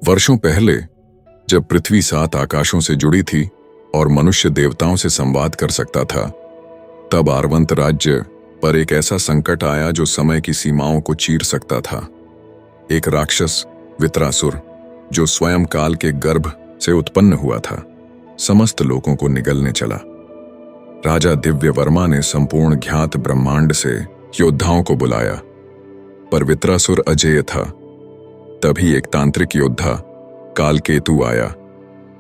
वर्षों पहले जब पृथ्वी 7 आकाशों से जुड़ी थी और मनुष्य देवताओं से संवाद कर सकता था, तब आर्वंत राज्य पर एक ऐसा संकट आया जो समय की सीमाओं को चीर सकता था। एक राक्षस वित्रासुर जो स्वयं काल के गर्भ से उत्पन्न हुआ था, समस्त लोगों को निगलने चला। राजा दिव्यवर्मा ने संपूर्ण ज्ञात ब्रह्मांड से योद्धाओं को बुलाया, पर वित्रासुर अजेय था। तभी एक तांत्रिक योद्धा कालकेतु आया,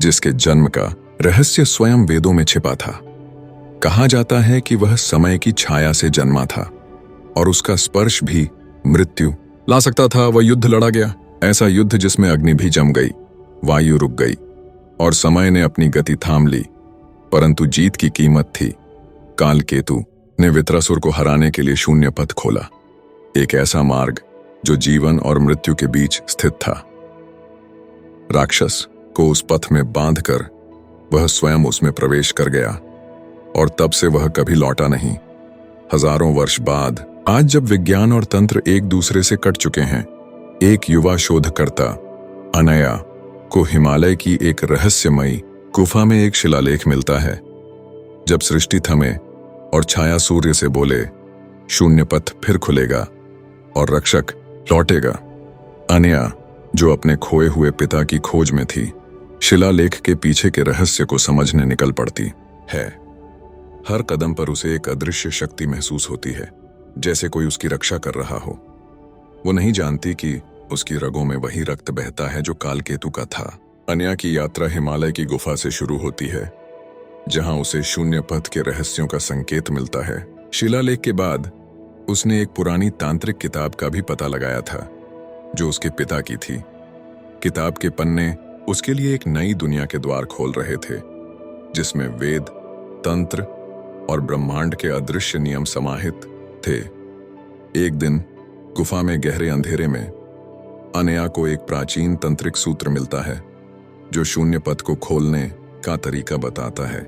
जिसके जन्म का रहस्य स्वयं वेदों में छिपा था। कहा जाता है कि वह समय की छाया से जन्मा था और उसका स्पर्श भी मृत्यु ला सकता था। वह युद्ध लड़ा गया, ऐसा युद्ध जिसमें अग्नि भी जम गई, वायु रुक गई और समय ने अपनी गति थाम ली। परंतु जीत की कीमत थी। कालकेतु ने वित्रासुर को हराने के लिए शून्य पथ खोला, एक ऐसा मार्ग जो जीवन और मृत्यु के बीच स्थित था। राक्षस को उस पथ में बांधकर वह स्वयं उसमें प्रवेश कर गया और तब से वह कभी लौटा नहीं। हजारों वर्ष बाद आज जब विज्ञान और तंत्र एक दूसरे से कट चुके हैं, एक युवा शोधकर्ता अनया को हिमालय की एक रहस्यमयी गुफा में एक शिलालेख मिलता है। जब सृष्टि थमे और छाया सूर्य से बोले, शून्य पथ फिर खुलेगा और रक्षक लौटेगा। अनया, जो अपने खोए हुए पिता की खोज में थी, शिलालेख के पीछे के रहस्य को समझने निकल पड़ती है। हर कदम पर उसे एक अदृश्य शक्ति महसूस होती है, जैसे कोई उसकी रक्षा कर रहा हो। वो नहीं जानती कि उसकी रगों में वही रक्त बहता है जो कालकेतु का था। अनया की यात्रा हिमालय की गुफा से शुरू होती है, जहां उसे शून्य पथ के रहस्यों का संकेत मिलता है। शिलालेख के बाद उसने एक पुरानी तांत्रिक किताब का भी पता लगाया था, जो उसके पिता की थी। किताब के पन्ने उसके लिए एक नई दुनिया के द्वार खोल रहे थे, जिसमें वेद, तंत्र और ब्रह्मांड के अदृश्य नियम समाहित थे। एक दिन गुफा में गहरे अंधेरे में अनया को एक प्राचीन तंत्रिक सूत्र मिलता है, जो शून्य पथ को खोलने का तरीका बताता है।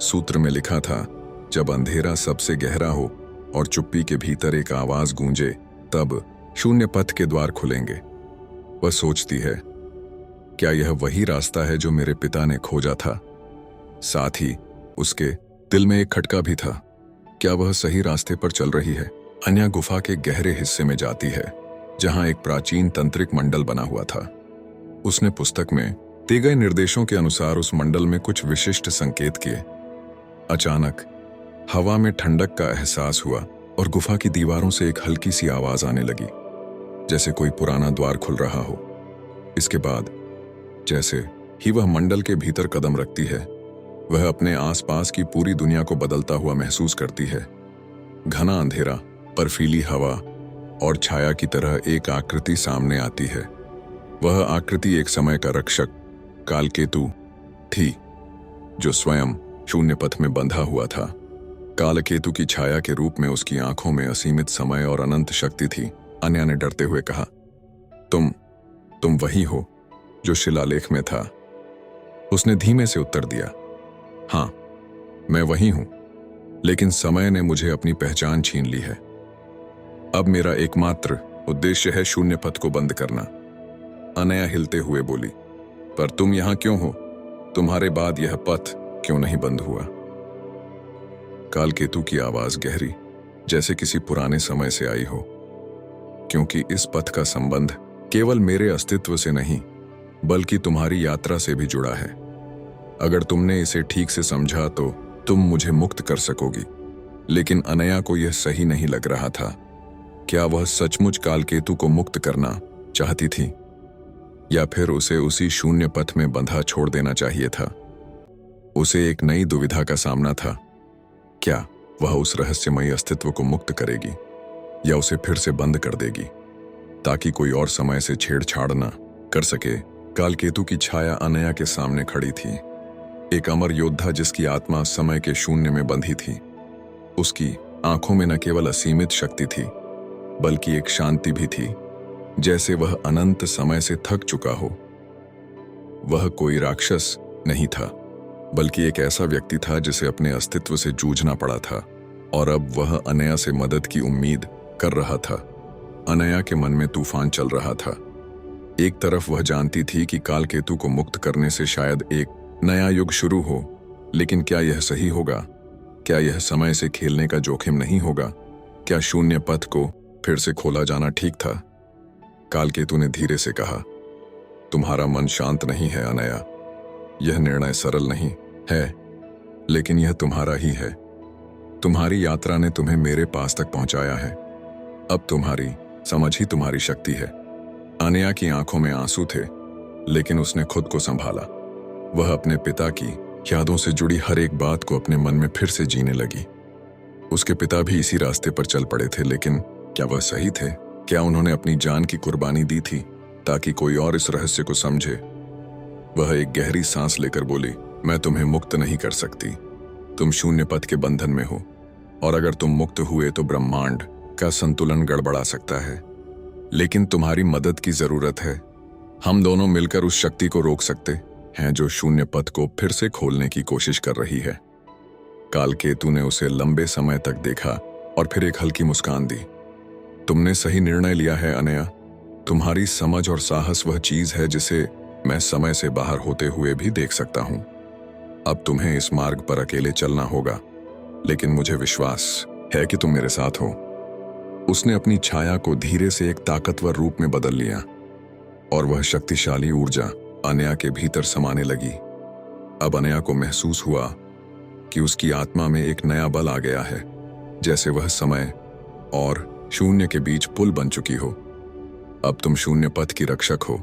सूत्र में लिखा था, जब अंधेरा सबसे गहरा हो और चुप्पी के भीतर एक आवाज गूंजे, तब शून्य पथ के द्वार खुलेंगे। वह सोचती है, क्या यह वही रास्ता है जो मेरे पिता ने खोजा था? साथ ही उसके दिल में एक खटका भी था, क्या वह सही रास्ते पर चल रही है? अनया गुफा के गहरे हिस्से में जाती है, जहां एक प्राचीन तंत्रिक मंडल बना हुआ था। उसने पुस्तक में दिए गए निर्देशों के अनुसार उस मंडल में कुछ विशिष्ट संकेत किए। अचानक हवा में ठंडक का एहसास हुआ और गुफा की दीवारों से एक हल्की सी आवाज आने लगी, जैसे कोई पुराना द्वार खुल रहा हो। इसके बाद जैसे ही वह मंडल के भीतर कदम रखती है, वह अपने आसपास की पूरी दुनिया को बदलता हुआ महसूस करती है। घना अंधेरा, बर्फीली हवा और छाया की तरह एक आकृति सामने आती है। वह आकृति एक समय का रक्षक कालकेतु थी, जो स्वयं शून्य पथ में बंधा हुआ था। कालकेतु की छाया के रूप में उसकी आंखों में असीमित समय और अनंत शक्ति थी। अनया ने डरते हुए कहा, तुम वही हो जो शिलालेख में था? उसने धीमे से उत्तर दिया, हाँ, मैं वही हूं, लेकिन समय ने मुझे अपनी पहचान छीन ली है। अब मेरा एकमात्र उद्देश्य है शून्य पथ को बंद करना। अनया हिलते हुए बोली, पर तुम यहां क्यों हो? तुम्हारे बाद यह पथ क्यों नहीं बंद हुआ? कालकेतु की आवाज गहरी, जैसे किसी पुराने समय से आई हो, क्योंकि इस पथ का संबंध केवल मेरे अस्तित्व से नहीं, बल्कि तुम्हारी यात्रा से भी जुड़ा है। अगर तुमने इसे ठीक से समझा तो तुम मुझे मुक्त कर सकोगी। लेकिन अनया को यह सही नहीं लग रहा था। क्या वह सचमुच कालकेतु को मुक्त करना चाहती थी, या फिर उसे उसी शून्य पथ में बंधा छोड़ देना चाहिए था? उसे एक नई दुविधा का सामना था। क्या वह उस रहस्यमयी अस्तित्व को मुक्त करेगी, या उसे फिर से बंद कर देगी, ताकि कोई और समय से छेड़छाड़ न कर सके? कालकेतु की छाया अनया के सामने खड़ी थी, एक अमर योद्धा जिसकी आत्मा समय के शून्य में बंधी थी। उसकी आंखों में न केवल असीमित शक्ति थी, बल्कि एक शांति भी थी, जैसे वह अनंत समय से थक चुका हो। वह कोई राक्षस नहीं था, बल्कि एक ऐसा व्यक्ति था जिसे अपने अस्तित्व से जूझना पड़ा था, और अब वह अनया से मदद की उम्मीद कर रहा था। अनया के मन में तूफान चल रहा था। एक तरफ वह जानती थी कि कालकेतु को मुक्त करने से शायद एक नया युग शुरू हो, लेकिन क्या यह सही होगा? क्या यह समय से खेलने का जोखिम नहीं होगा? क्या शून्य पथ को फिर से खोला जाना ठीक था? कालकेतु ने धीरे से कहा, तुम्हारा मन शांत नहीं है अनया। यह निर्णय सरल नहीं है, लेकिन यह तुम्हारा ही है। तुम्हारी यात्रा ने तुम्हें मेरे पास तक पहुंचाया है। अब तुम्हारी समझ ही तुम्हारी शक्ति है। अनया की आंखों में आंसू थे, लेकिन उसने खुद को संभाला। वह अपने पिता की यादों से जुड़ी हर एक बात को अपने मन में फिर से जीने लगी। उसके पिता भी इसी रास्ते पर चल पड़े थे, लेकिन क्या वह सही थे? क्या उन्होंने अपनी जान की कुर्बानी दी थी ताकि कोई और इस रहस्य को समझे? वह एक गहरी सांस लेकर बोली, मैं तुम्हें मुक्त नहीं कर सकती। तुम शून्य पथ के बंधन में हो, और अगर तुम मुक्त हुए तो ब्रह्मांड का संतुलन गड़बड़ा सकता है। लेकिन तुम्हारी मदद की जरूरत है। हम दोनों मिलकर उस शक्ति को रोक सकते हैं जो शून्य पथ को फिर से खोलने की कोशिश कर रही है। कालकेतु ने उसे लंबे समय तक देखा और फिर एक हल्की मुस्कान दी। तुमने सही निर्णय लिया है अनया। तुम्हारी समझ और साहस वह चीज है जिसे मैं समय से बाहर होते हुए भी देख सकता हूं। अब तुम्हें इस मार्ग पर अकेले चलना होगा, लेकिन मुझे विश्वास है कि तुम मेरे साथ हो। उसने अपनी छाया को धीरे से एक ताकतवर रूप में बदल लिया, और वह शक्तिशाली ऊर्जा अनया के भीतर समाने लगी। अब अनया को महसूस हुआ कि उसकी आत्मा में एक नया बल आ गया है, जैसे वह समय और शून्य के बीच पुल बन चुकी हो। अब तुम शून्य पथ की रक्षक हो।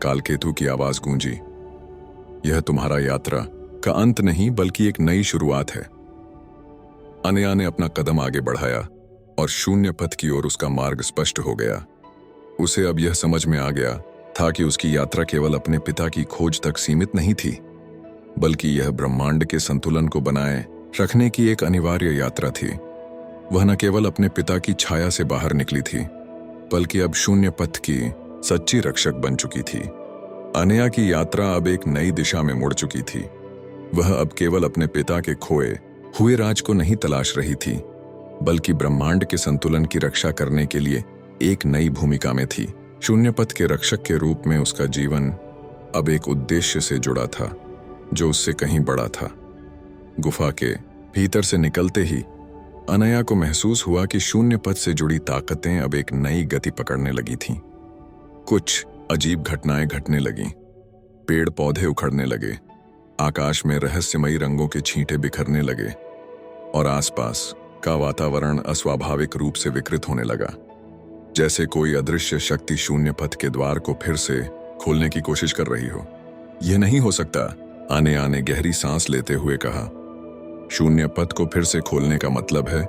कालकेतु की आवाज गूंजी। यह तुम्हारा यात्रा का अंत नहीं, बल्कि एक नई शुरुआत है। अनया ने अपना कदम आगे बढ़ाया और शून्य पथ की ओर उसका मार्ग स्पष्ट हो गया। उसे अब यह समझ में आ गया था कि उसकी यात्रा केवल अपने पिता की खोज तक सीमित नहीं थी, बल्कि यह ब्रह्मांड के संतुलन को बनाए रखने की एक अनिवार्य यात्रा थी। वह न केवल अपने पिता की छाया से बाहर निकली थी, बल्कि अब शून्य पथ की सच्ची रक्षक बन चुकी थी। अनया की यात्रा अब एक नई दिशा में मुड़ चुकी थी। वह अब केवल अपने पिता के खोए हुए राज को नहीं तलाश रही थी, बल्कि ब्रह्मांड के संतुलन की रक्षा करने के लिए एक नई भूमिका में थी। शून्य पथ के रक्षक के रूप में उसका जीवन अब एक उद्देश्य से जुड़ा था, जो उससे कहीं बड़ा था। गुफा के भीतर से निकलते ही अनया को महसूस हुआ कि शून्य पथ से जुड़ी ताकतें अब एक नई गति पकड़ने लगी थीं। कुछ अजीब घटनाएं घटने लगीं। पेड़ पौधे उखड़ने लगे, आकाश में रहस्यमयी रंगों के छींटे बिखरने लगे, और आसपास का वातावरण अस्वाभाविक रूप से विकृत होने लगा, जैसे कोई अदृश्य शक्ति शून्य पथ के द्वार को फिर से खोलने की कोशिश कर रही हो। यह नहीं हो सकता, अनया ने गहरी सांस लेते हुए कहा। शून्य पथ को फिर से खोलने का मतलब है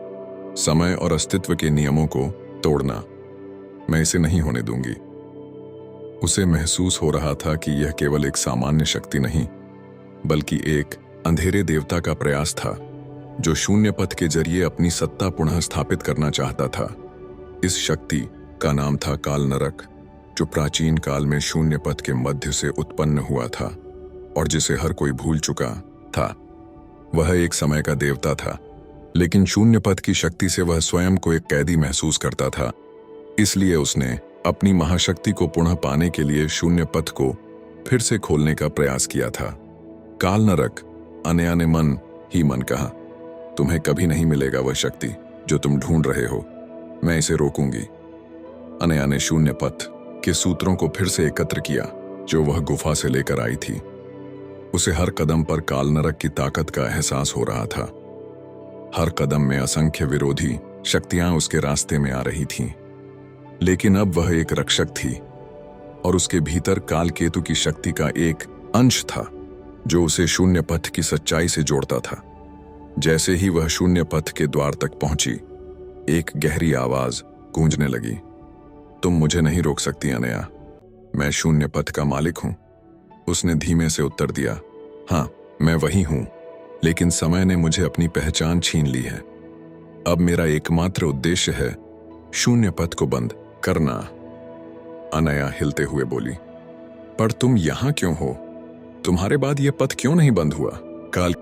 समय और अस्तित्व के नियमों को तोड़ना। मैं इसे नहीं होने दूंगी। उसे महसूस हो रहा था कि यह केवल एक सामान्य शक्ति नहीं, बल्कि एक अंधेरे देवता का प्रयास था, जो शून्य पथ के जरिए अपनी सत्ता पुनः स्थापित करना चाहता था। इस शक्ति का नाम था काल नरक, जो प्राचीन काल में शून्य पथ के मध्य से उत्पन्न हुआ था और जिसे हर कोई भूल चुका था। वह एक समय का देवता था, लेकिन शून्य पथ की शक्ति से वह स्वयं को एक कैदी महसूस करता था। इसलिए उसने अपनी महाशक्ति को पुनः पाने के लिए शून्य पथ को फिर से खोलने का प्रयास किया था। काल नरक, अनया ने मन ही मन कहा, तुम्हें कभी नहीं मिलेगा वह शक्ति जो तुम ढूंढ रहे हो। मैं इसे रोकूंगी। अनया ने शून्य पथ के सूत्रों को फिर से एकत्र किया जो वह गुफा से लेकर आई थी। उसे हर कदम पर काल नरक की ताकत का एहसास हो रहा था। हर कदम में असंख्य विरोधी शक्तियां उसके रास्ते में आ रही थीं, लेकिन अब वह एक रक्षक थी, और उसके भीतर कालकेतु की शक्ति का एक अंश था जो उसे शून्य पथ की सच्चाई से जोड़ता था। जैसे ही वह शून्य पथ के द्वार तक पहुंची, एक गहरी आवाज गूंजने लगी, तुम मुझे नहीं रोक सकती अनया, मैं शून्य पथ का मालिक हूं। उसने धीमे से उत्तर दिया, हाँ मैं वही हूं, लेकिन समय ने मुझे अपनी पहचान छीन ली है। अब मेरा एकमात्र उद्देश्य है शून्य पथ को बंद करना। अनया हिलते हुए बोली, पर तुम यहां क्यों हो? तुम्हारे बाद यह पथ क्यों नहीं बंद हुआ? काल